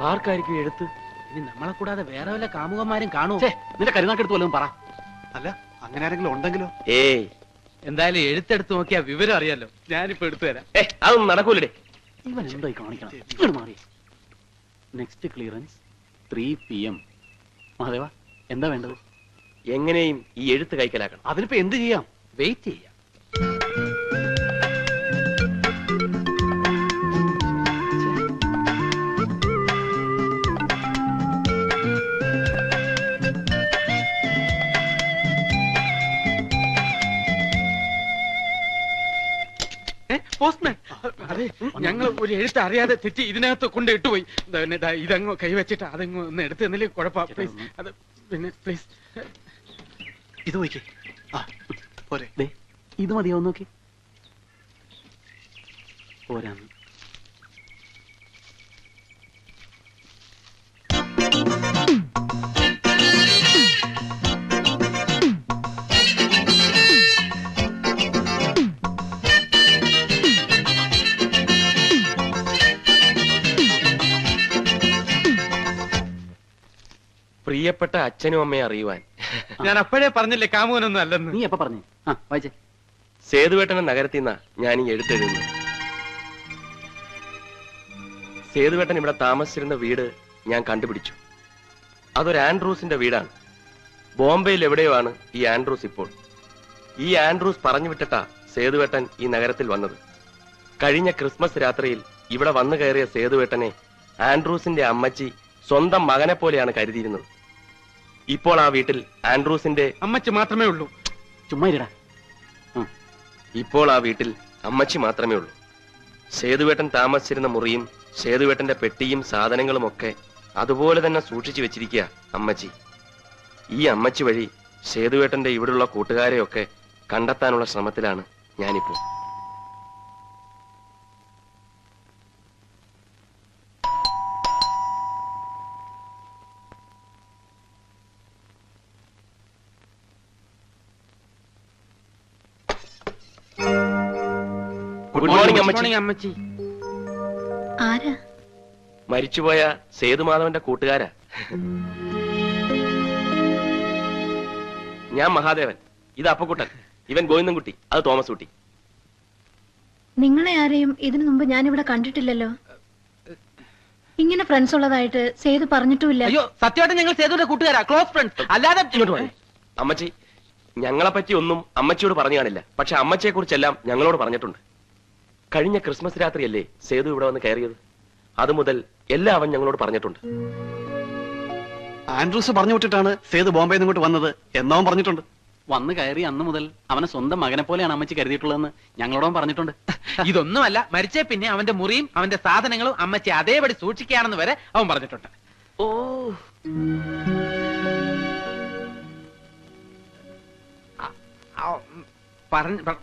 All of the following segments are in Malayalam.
ആർക്കായിരിക്കും എഴുത്ത്? ഇനി നമ്മളെ കൂടാതെ വേറെ വല്ല കാമുകന്മാരും കാണുമോ? നിന്റെ കരുനാക്കെടുത്ത് വല്ലതും പറ. അല്ല, അങ്ങനെ ആരെങ്കിലും ഉണ്ടെങ്കിലോ? ഏയ്, എന്തായാലും എഴുത്തെടുത്ത് നോക്കിയാ വിവരം അറിയാലോ. ഞാനിപ്പോ എടുത്തു തരാം. അതൊന്നും നടക്കൂലേ. ഇവൻ എന്തായി കാണിക്കണം? ഇങ്ങോട്ട് മാറി. Next clearance 3 PM. മഹാദേവ, എന്താ വേണ്ടത്? എങ്ങനെയും ഈ എഴുത്ത് കൈക്കലാക്കണം. അതിനിപ്പോ എന്ത് ചെയ്യാം? വെയിറ്റ് ചെയ്യാം. പോസ്റ്റ്മാൻ, അതെ, ഞങ്ങൾ ഒരു എഴുത്ത് അറിയാതെ തെറ്റി ഇതിനകത്ത് കൊണ്ട് ഇട്ടുപോയി. ഇതങ്ങ് കൈവച്ചിട്ട് അതങ്ങ് ഒന്ന് എടുത്ത് തന്നില്ലേ കുഴപ്പം. പ്ലീസ്, അത് പിന്നെ പ്ലീസ് ഇത് നോക്കി. പോരെ, ഇത് മതിയോ? നോക്കി പോരാന്ന്. പ്രിയപ്പെട്ട അച്ഛനും അമ്മയെ അറിയുവാൻ. ഞാൻ അപ്പോഴേ പറഞ്ഞില്ലേ കാമുകനൊന്നും അല്ലെന്ന്. നീ എപ്പ പറഞ്ഞു? വായിച്ചേ. സേതുവേട്ടനെ നഗരത്തിൽ നിന്നാ ഞാൻ ഈ എഴുത്തെഴുതുന്നത്. സേതുവേട്ടൻ ഇവിടെ താമസിച്ചിരുന്ന വീട് ഞാൻ കണ്ടുപിടിച്ചു. അതൊരു ആൻഡ്രൂസിന്റെ വീടാണ്. ബോംബെയിൽ എവിടെയോ ആണ് ഈ ആൻഡ്രൂസ് ഇപ്പോൾ. ഈ ആൻഡ്രൂസ് പറഞ്ഞു വിട്ടിട്ടാ സേതുവേട്ടൻ ഈ നഗരത്തിൽ വന്നത്. കഴിഞ്ഞ ക്രിസ്മസ് രാത്രിയിൽ ഇവിടെ വന്നു കയറിയ സേതുവേട്ടനെ ആൻഡ്രൂസിന്റെ അമ്മച്ചി സ്വന്തം മകനെ പോലെയാണ് കരുതിയിരുന്നത്. ഇപ്പോൾ ആ വീട്ടിൽ ആൻഡ്രൂസിന്റെ അമ്മച്ചി മാത്രമേ ഉള്ളൂ. ചുമ്മാ ഇരടാ. ഇപ്പോൾ ആ വീട്ടിൽ അമ്മച്ചി മാത്രമേ ഉള്ളൂ. സേതുവേട്ടൻ താമസിച്ചിരുന്ന മുറിയും സേതുവേട്ടന്റെ പെട്ടിയും സാധനങ്ങളും ഒക്കെ അതുപോലെ തന്നെ സൂക്ഷിച്ചു വെച്ചിരിക്കുക അമ്മച്ചി. ഈ അമ്മച്ചി വഴി സേതുവേട്ടന്റെ ഇവിടെയുള്ള കൂട്ടുകാരെയൊക്കെ കണ്ടെത്താനുള്ള ശ്രമത്തിലാണ് ഞാനിപ്പോ. ഗുഡ് മോർണിംഗ് അമ്മച്ചി. ആരാ? മരിച്ചുപോയ സേതുമാധവന്റെ കൂട്ടുകാരാ. ഞാൻ മഹാദേവൻ, ഇത് അപ്പക്കുട്ടൻ, ഇവൻ ഗോവിന്ദൻകുട്ടി, അത് തോമസ് കുട്ടി. നിങ്ങളെ ആരെയും ഇതിനു മുമ്പ് ഞാനിവിടെ കണ്ടിട്ടില്ലല്ലോ. ഇങ്ങനെ ഫ്രണ്ട്സ് ഉള്ളതായിട്ട് സേതു പറഞ്ഞിട്ടുമില്ല. അയ്യോ, സത്യമായിട്ട് ഞങ്ങൾ സേതുവിന്റെ കൂട്ടുകാരാ, ക്ലോസ് ഫ്രണ്ട്സ്. അല്ലാതെ അമ്മച്ചി, ഞങ്ങളെ പറ്റി ഒന്നും അമ്മച്ചിയോട് പറഞ്ഞു കാണില്ല. പക്ഷെ അമ്മച്ചിയെ കുറിച്ചെല്ലാം ഞങ്ങളോട് പറഞ്ഞിട്ടുണ്ട്. കഴിഞ്ഞ ക്രിസ്മസ് രാത്രിയല്ലേ സേതു ഇവിടെ വന്ന് കയറിയത്? അതുമുതൽ എല്ലാം അവൻ ഞങ്ങളോട് പറഞ്ഞിട്ടുണ്ട്. ആൻഡ്രൂസ് പറഞ്ഞു വിട്ടിട്ടാണ് സേതു ബോംബെയിൽ നിന്ന് ഇങ്ങോട്ട് വന്നത് എന്നവൻ പറഞ്ഞിട്ടുണ്ട്. വന്ന് കയറി അന്ന് മുതൽ അവനെ സ്വന്തം മകനെ പോലെയാണ് അമ്മച്ചി കരുതിയിട്ടുള്ളതെന്ന് ഞങ്ങളോടും പറഞ്ഞിട്ടുണ്ട്. ഇതൊന്നുമല്ല, മരിച്ചേ പിന്നെ അവന്റെ മുറിയും അവന്റെ സാധനങ്ങളും അമ്മച്ചി അതേപടി സൂക്ഷിക്കുകയാണെന്ന് വരെ അവൻ പറഞ്ഞിട്ടുണ്ട്. ഓ,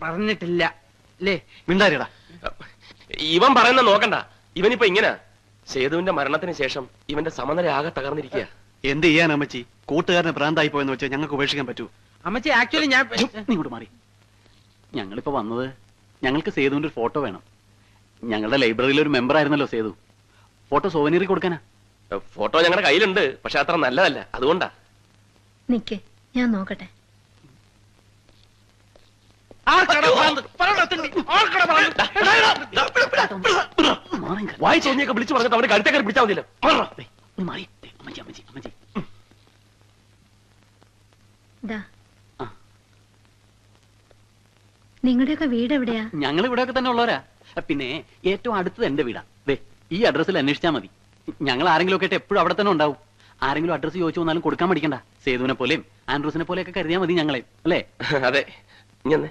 പറഞ്ഞിട്ടില്ല അല്ലേ? മിണ്ടാരിടാ. ഇവൻ പറയുന്ന നോക്കണ്ട. ഇവനിപ്പോ ഇങ്ങനെ സേതുവിന്റെ മരണത്തിന് ശേഷം ഇവന്റെ സമനില ആകെ തകർന്നിരിക്കുക. എന്ത് ചെയ്യാൻ അമ്മച്ചി? കൂട്ടുകാരന് ഭ്രാന്തായി പോയെന്ന് വെച്ചാൽ ഞങ്ങൾക്ക് ഉപേക്ഷിക്കാൻ പറ്റൂ? അമ്മച്ചി, ആക്ച്വലി ഞാൻ ഇങ്ങോട്ട് മാറി. ഞങ്ങളിപ്പോ വന്നത് ഞങ്ങൾക്ക് സേതുവിന്റെ ഒരു ഫോട്ടോ വേണം. ഞങ്ങളുടെ ലൈബ്രറിയിലെ ഒരു മെമ്പർ ആയിരുന്നല്ലോ സേതു. ഫോട്ടോ സോവനീറി കൊടുക്കാനാ. ഫോട്ടോ ഞങ്ങളുടെ കയ്യിലുണ്ട്, പക്ഷെ അത്ര നല്ലതല്ല, അതുകൊണ്ടാ. നിക്ക്, ഞാൻ നോക്കട്ടെ. വായി തോന്നിയൊക്കെ വിളിച്ചു പറഞ്ഞിട്ട് അവന്റെ കഴുത്തേക്കാർ പിടിച്ചാൽ മതിയല്ലോ. നിങ്ങളുടെയൊക്കെ വീട് എവിടെയാ? ഞങ്ങൾ ഇവിടെയൊക്കെ തന്നെ ഉള്ളവരാ. പിന്നെ ഏറ്റവും അടുത്തത് എന്റെ വീടാ. ഈ അഡ്രസ്സിൽ അന്വേഷിച്ചാൽ മതി. ഞങ്ങൾ ആരെങ്കിലും ഒക്കെ എപ്പോഴും അവിടെ തന്നെ ഉണ്ടാവും. ആരെങ്കിലും അഡ്രസ്സ് ചോദിച്ചു വന്നാലും കൊടുക്കാൻ മടിക്കണ്ട. സേതുവിനെ പോലെയും ആൻഡ്രൂസിനെ പോലെയൊക്കെ കരുതിയാൽ മതി ഞങ്ങളെ, അല്ലേ? അതെ. ഇങ്ങനെ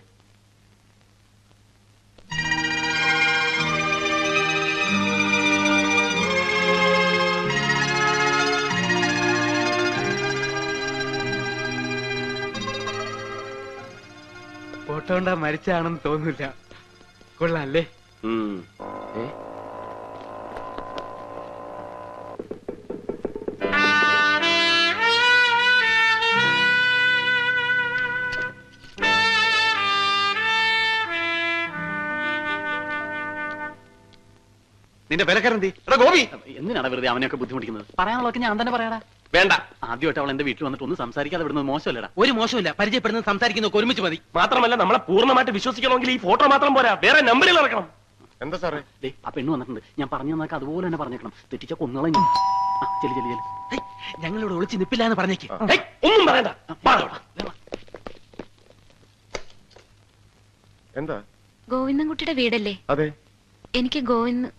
ഫോട്ടോ കൊണ്ടാ മരിച്ചാണെന്ന് തോന്നില്ല. കൊള്ളാല്ലേ? നിന്റെ വിലക്കാരെന്തി? എടാ ഗോപി, എന്തിനാണ് വെറുതെ അവനെയൊക്കെ ബുദ്ധിമുട്ടിക്കുന്നത്? പറയാനുള്ളതൊക്കെ ഞാൻ തന്നെ പറയാടാ. വേണ്ട. ആദ്യമായിട്ട് അവൾ എന്റെ വീട്ടിൽ വന്നിട്ട് ഒന്ന് സംസാരിക്കാതെ വിടുന്നത് മോശമല്ലടാ. ഒരു മോശമില്ല, പരിചയപ്പെടുന്നത് സംസാരിക്കുന്നതൊക്കെ ഒരുമിച്ച് മതി. മാത്രമല്ല നമ്മളെ പൂർണ്ണമായിട്ട് വിശ്വസിക്കണമെങ്കിൽ ഈ ഫോട്ടോ മാത്രം പോരാ, വേറെ നമ്പറിൽ ഇറക്കണം. എന്താ സാറേ? ദേ ആ പെണ്ണ് വന്നിട്ടുണ്ട്. ഞാൻ പറഞ്ഞു തന്നൊക്കെ അതുപോലെ തന്നെ പറഞ്ഞേക്കണം. തെറ്റിച്ച കൊന്നുകളെ. ചെല്ലി ചെല്ലി ചെല്ലി. ഞങ്ങളിവിടെ ഒളിച്ച് നിപ്പില്ല എന്ന് പറഞ്ഞേക്ക്. ഒന്നും പറയണ്ട. എന്താ? ഗോവിന്ദൻകുട്ടിയുടെ വീടല്ലേ? അതെ. എനിക്ക് ഗോവിന്ദ്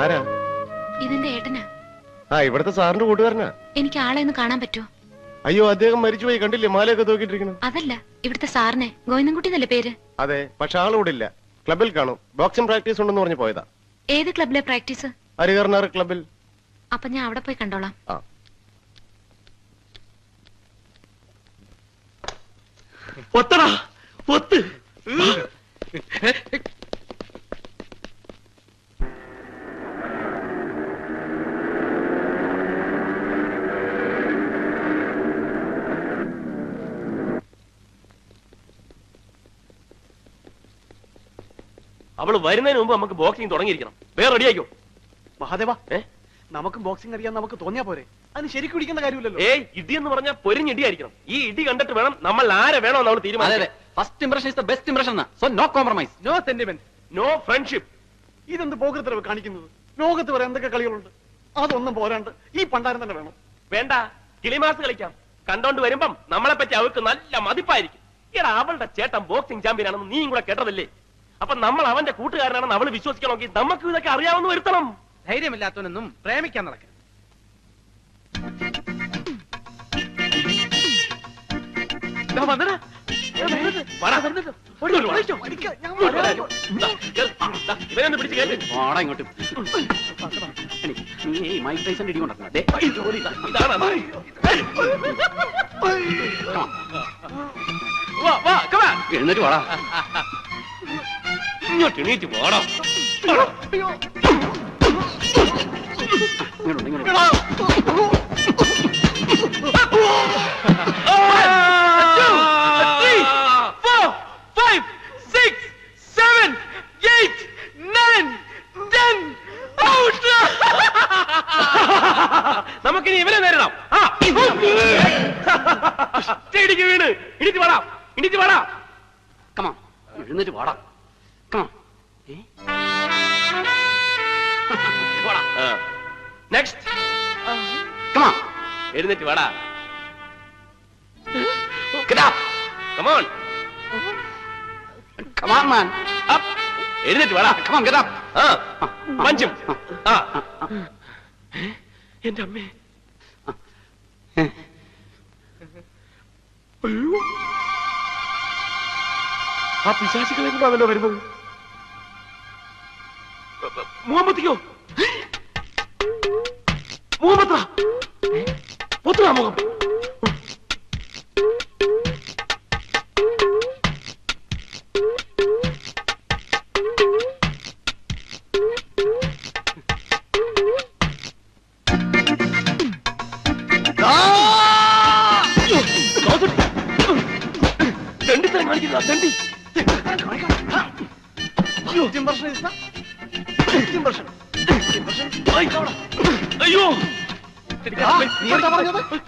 ആരാ? ഇതിന്റെ ഏട്ടനാ. ആ, ഇവിടുത്തെ സാറിന്റെ കൂട്ടുകാരനാ. എനിക്ക് ആളെ ഒന്ന് കാണാൻ പറ്റുമോ? അയ്യോ, അദ്ദേഹം മരിച്ചുപോയി. കണ്ടില്ലേ മാലയൊക്കെ തൂക്കിട്ടിരിക്കണം? അതല്ല, ഇവിടുത്തെ സാറിനെ. ഗോവിന്ദൻകുട്ടി എന്നല്ലേ പേര്? അതെ, പക്ഷെ ആളിവിടെ ഇല്ല. ക്ലബിൽ കാണും. ബോക്സിംഗ് പ്രാക്ടീസ് ഉണ്ടെന്ന് പറഞ്ഞ് പോയതാ. ഏത് ക്ലബിലെ പ്രാക്ടീസ്? ഹരികർണാർ ക്ലബിൽ. അപ്പൊ ഞാൻ അവിടെ പോയി കണ്ടോളാം. ആ. ഒത്തടാ, ഒത്ത്. അവള് വരുന്നതിന് മുമ്പ് നമുക്ക് ബോക്സിംഗ് തുടങ്ങിയിരിക്കണം. വേറെ റെഡിയാക്കോ? മഹാദേവ, നമുക്ക് ബോക്സിംഗ് അറിയാൻ നമുക്ക് തോന്നിയാ പോരെ? അതിന് ശരിക്കും പിടിക്കുന്ന കാര്യമില്ലല്ലോ. ഏയ്, ഇടി എന്ന് പറഞ്ഞാൽ പൊരിഞ്ഞിടിയായിരിക്കണം. ഈ ഇടി കണ്ടിട്ട് വേണം നമ്മൾ ആരെ വേണോ നമ്മൾ തീരുമാനം. First impression is the best impression. So no compromise, no sentiment, no friendship. ഇതെന്ത് പോകൃത്തരവ് കാണിക്കുന്നത്? ലോകത്ത് വരെ എന്തൊക്കെ കളികളുണ്ട്. അതൊന്നും പോരാണ്ട് ഈ പണ്ടാരം തന്നെ വേണം. വേണ്ട, കിളിമാസ് കളിക്കാം. കണ്ടോണ്ട് വരുമ്പം നമ്മളെ പറ്റി അവൾക്ക് നല്ല മതിപ്പായിരിക്കും. എടാ, അവളുടെ ചേട്ടൻ ബോക്സിംഗ് ചാമ്പ്യൻ ആണെന്ന് നീയും കൂടെ കേട്ടതല്ലേ? അപ്പൊ നമ്മൾ അവന്റെ കൂട്ടുകാരനാണെന്ന് അവള് വിശ്വസിക്കണമെങ്കിൽ നമുക്ക് ഇതൊക്കെ അറിയാവുന്ന വരുത്തണം. ധൈര്യമില്ലാത്തവനൊന്നും പ്രേമിക്കാൻ നടക്കണം. ഇവനൊന്ന് പിടിച്ച് കേട്ട്. വാടാ ഇങ്ങോട്ട്. നീ മൈക്ക് ടൈസന്റെ ഇടി കൊണ്ടിരുന്ന ഇതാണ് എഴുന്നേറ്റ് വാടാ. ഇങ്ങോട്ട് എണീറ്റ് പോടാ. ഇങ്ങോട്ട് ഇങ്ങോട്ട്. നമുക്കിനി ഇവരെ നേരിടാം. ഇടിക്ക് വീണ്. ഇടിച്ച് വാടാ, ഇടിച്ച് വാടാ. കമാ, എഴുന്നേറ്റ് വാടാ. കമാ. നെക്സ്റ്റ്. കമാ, എഴുന്നേറ്റ് വാടാ. Get up. Come on. come on man. Up. എഴുന്നേറ്റ് വാടാ. Come on, get up. പഞ്ചും. എന്റെ അമ്മേ. അയ്യോ, ആ പിശാചികളെ കൊണ്ടാണല്ലോ വരുന്നത്. മുഹമ്മദിക്കോ? മുഹമ്മദാ, ഒത്തുവാ മുഖം. ദണ്ഡിത്തരം കാണിക്കുന്ന ദണ്ഡി. അയ്യോ,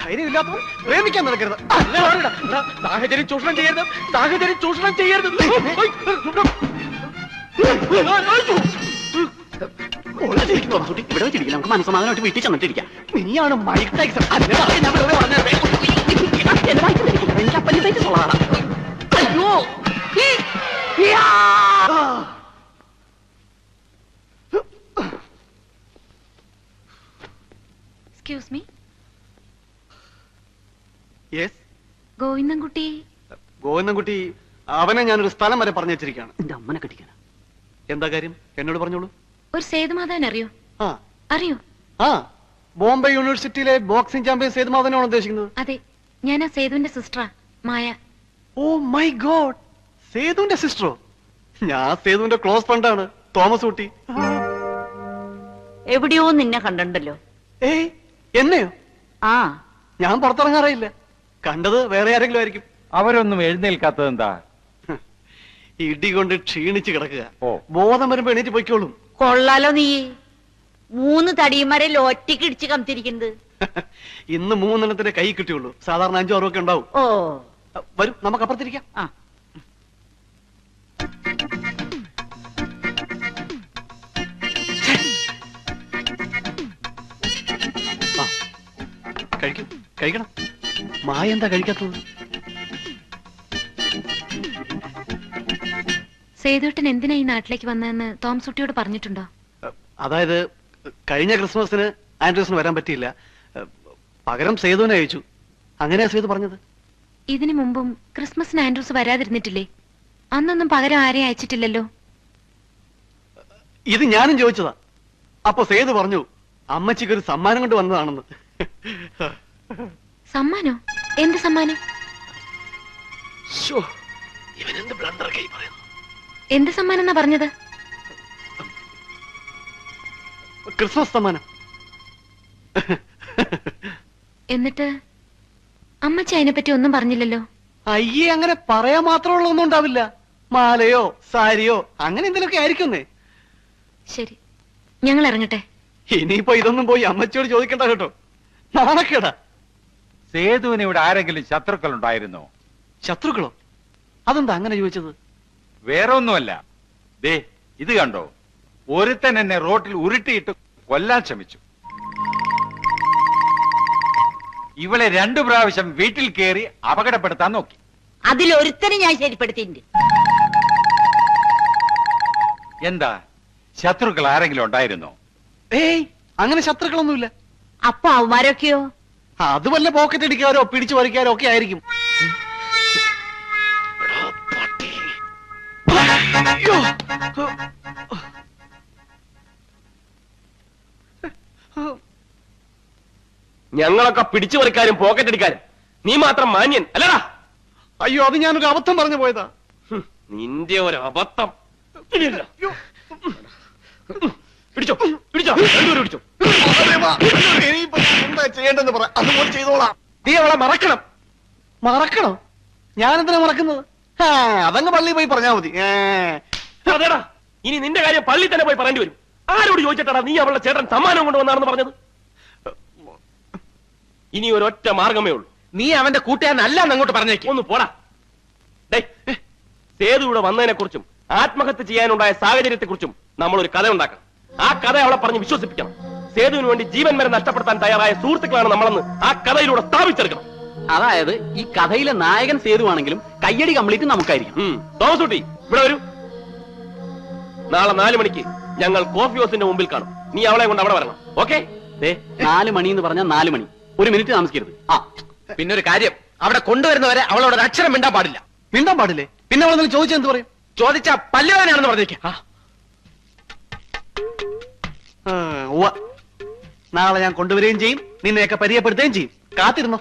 ധൈര്യമില്ലാത്തവൻ പ്രേമിക്കാൻ നടക്കരുത്. സാഹചര്യം ചൂഷണം ചെയ്യരുത്, സാഹചര്യം ചൂഷണം ചെയ്യരുത്. ഇവിടെ വെച്ചിരിക്കില്ല, നമുക്ക് മനസ്സമാധാനമായിട്ട് വീട്ടിൽ ചെന്നിട്ടിരിക്കാം. നീയാണ് മൈക്ക് ടൈസൺ. എനിക്ക് അപ്പൻഡിസൈറ്റിസ് ഉള്ളതാണ്. അയ്യോ, excuse me, yes, Govindankutty. Govindankutty, അവനെ ഞാനൊരു സ്ഥലം വരെ പറഞ്ഞു വെച്ചിരിക്കുകയാണ്. എന്റെ അമ്മനെ കടിക്കാനാ. എന്താ കാര്യം? എന്നോട് പറഞ്ഞോളൂ. ഒരു സേതുമാധവൻ അറിയോ? ആ അറിയോ? ആ, ബോംബെ യൂണിവേഴ്സിറ്റിയിലെ ബോക്സിംഗ് ചാമ്പ്യൻ സേതുമാധവനാണ് ഉദ്ദേശിക്കുന്നത്. അതെ, ഞാൻ ആ സേതുവിന്റെ സിസ്റ്ററാ, മായ. Oh my God, സേതുവിന്റെ സിസ്റ്ററോ? ഞാൻ സേതുവിന്റെ ക്ലോസ് ഫ്രണ്ടാണ്, തോമസ് ഊട്ടി. എവിടെയോ നിന്നെ കണ്ടല്ലോ. ഏയ്, എന്നെയോ? ആ, ഞാൻ പുറത്തിറങ്ങാറില്ല. കണ്ടത് വേറെ ആരെങ്കിലും ആയിരിക്കും. അവരൊന്നും എഴുന്നേൽക്കാത്തത് എന്താ? ഇടി കൊണ്ട് ക്ഷീണിച്ച് കിടക്കുക. ഓ. ബോധം വരുമ്പോ എണീറ്റ് പൊയ്ക്കോളും. കൊള്ളാലോ നീ 3 തടിയന്മാരെ ഒറ്റയ്ക്ക് ഇടിച്ച് കമത്തിരിക്കുന്നത്. ഇന്ന് 3 കൈ കിട്ടിയുള്ളൂ. സാധാരണ 5 6 ഒക്കെ ഉണ്ടാവും. ഓ വരും, നമുക്ക് അപ്പുറത്തിരിക്കാം. ആ കഴിക്കണം. മായ എന്താ കഴിക്കാത്തത്? സേതുവേട്ടൻ എന്തിനാ ഈ നാട്ടിലേക്ക് വന്നതെന്ന് തോമസുട്ടിയോട് പറഞ്ഞിട്ടുണ്ടോ? അതായത് കഴിഞ്ഞ ക്രിസ്മസിന് ആൻഡ്രൂസിന് വരാൻ പറ്റിയില്ല. പകരം സേതുവിനെ അയച്ചു. അങ്ങനെയാ സേതു പറഞ്ഞത്. ഇതിനു മുമ്പും ക്രിസ്മസിന് ആൻഡ്രൂസ് വരാതിരുന്നിട്ടില്ലേ? അന്നൊന്നും പകരം ആരെയും അയച്ചിട്ടില്ലല്ലോ. ഇത് ഞാനും ചോദിച്ചതാ. അപ്പൊ സേതു പറഞ്ഞു അമ്മച്ചിക്ക് ഒരു സമ്മാനം കൊണ്ട് വന്നതാണെന്ന്. സമ്മാനോ? എന്ത് സമ്മാനം? ഇവനെന്ത് ബ്ലണ്ടർ കൈ പറയുന്നു. എന്ത് സമ്മാനം എന്നാ പറഞ്ഞത്? ക്രിസ്മസ് സമ്മാനം. എന്നിട്ട് അമ്മച്ചി അതിനെപ്പറ്റി ഒന്നും പറഞ്ഞില്ലല്ലോ. അയ്യേ, അങ്ങനെ പറയാൻ മാത്രമുള്ള ഒന്നും ഉണ്ടാവില്ല. മാലയോ സാരിയോ അങ്ങനെ എന്തെങ്കിലുമൊക്കെ ആയിരിക്കുന്നേ. ശരി, ഞങ്ങൾ ഇറങ്ങട്ടെ. ഇനിയിപ്പോ ഇതൊന്നും പോയി അമ്മച്ചിയോട് ചോദിക്കണ്ട കേട്ടോ. നാണക്കേടാ. സേതുവിന് ഇവിടെ ആരെങ്കിലും ശത്രുക്കൾ ഉണ്ടായിരുന്നോ? ശത്രുക്കളോ? അതെന്താ അങ്ങനെ ചോദിച്ചത്? വേറെ ഒന്നുമല്ല. ദേ ഇത് കണ്ടോ, ഒരുത്തൻ എന്നെ റോട്ടിൽ ഉരുട്ടിയിട്ട് കൊല്ലാൻ ശ്രമിച്ചു. ഇവളെ 2 പ്രാവശ്യം വീട്ടിൽ കയറി അപകടപ്പെടുത്താൻ നോക്കി. അതിലൊരുത്തനെ ഞാൻ ശരിപ്പെടുത്തിയിട്ടുണ്ട്. എന്താ, ശത്രുക്കൾ ആരെങ്കിലും ഉണ്ടായിരുന്നോ? ഏയ്, അങ്ങനെ ശത്രുക്കളൊന്നുമില്ല. അപ്പൊ അവന്മാരൊക്കെയോ? അത് വല്ല പോക്കറ്റ് അടിക്കാരോ പിടിച്ചു പറിക്കാരോ ഒക്കെ ആയിരിക്കും. അയ്യോ. ഞങ്ങളൊക്കെ പിടിച്ചു പറിക്കാരും പോക്കറ്റ് അടിക്കാരും, നീ മാത്രം മാന്യൻ അല്ലടാ. അയ്യോ, അത് ഞാനൊരു അബദ്ധം പറഞ്ഞു പോയതാ. നിന്റെ ഒരു അബദ്ധം. പിടിച്ചോ പിടിച്ചോ, രണ്ടുപേരും പിടിച്ചോ. എന്താ ചെയ്യേണ്ടെന്ന് പറ, അതുപോലെ ചെയ്തോളാം. നീ അവളെ മറക്കണം. മറക്കണോ? ഞാനെന്തിനാ മറക്കുന്നത്? അതങ്ങ് പള്ളിയിൽ പോയി പറഞ്ഞാ മതി. അതേടാ, ഇനി നിന്റെ കാര്യം പള്ളി തന്നെ പോയി പറയേണ്ടി വരും. ആരോട് ചോദിച്ചിട്ടാ നീ അവളുടെ ചേട്ടൻ സമ്മാനം കൊണ്ടുവന്നാണെന്ന് പറഞ്ഞത്? ഇനി ഒരൊറ്റ മാർഗമേ ഉള്ളൂ. നീ അവന്റെ കൂട്ടുകാരനല്ല അങ്ങോട്ട് പറഞ്ഞേക്കും. ഒന്ന് പോടാ. സേതു ഇവിടെ വന്നതിനെ കുറിച്ചും ആത്മഹത്യ ചെയ്യാനുണ്ടായ സാഹചര്യത്തെ കുറിച്ചും നമ്മൾ ഒരു കഥ ഉണ്ടാക്കണം. ആ കഥ അവളെ പറഞ്ഞ് വിശ്വസിപ്പിക്കണം. സേതുവിന് വേണ്ടി ജീവൻ വരെ നഷ്ടപ്പെടുത്താൻ തയ്യാറായ സുഹൃത്തുക്കളാണ് നമ്മളെന്ന് ആ കഥയിലൂടെ സ്ഥാപിച്ചെടുക്കണം. അതായത് ഈ കഥയിലെ നായകൻ സേതുവാണെങ്കിലും കയ്യടി കംപ്ലീറ്റ് നമുക്കായിരിക്കും. തോമസ് കുട്ടി, ഇവിടെ വരൂ. നാളെ 4 മണിക്ക് ഞങ്ങൾ കോഫി ഹൗസിന്റെ മുമ്പിൽ കാണും. നീ അവളെ കൊണ്ട് അവിടെ വരണം. ഓക്കെ? 4 മണി എന്ന് പറഞ്ഞാൽ 4 മണി. 1 മിനിറ്റ് താമസിക്കരുത്. പിന്നെ ഒരു കാര്യം, അവിടെ കൊണ്ടുവരുന്നവരെ അവളോട് ഒരു അക്ഷരം മിണ്ടാൻ പാടില്ല. മിണ്ടാൻ പാടില്ലേ? പിന്നെ അവളെന്തെങ്കിലും ചോദിച്ചാൽ എന്ത് പറയും? ചോദിച്ചാ പല്ലുവാനാണെന്ന് പറഞ്ഞേക്കാം. നാളെ ഞാൻ കൊണ്ടുവരികയും ചെയ്യും, നിന്നെയൊക്കെ പരിചയപ്പെടുത്തുകയും ചെയ്യും. കാത്തിരുന്നോ.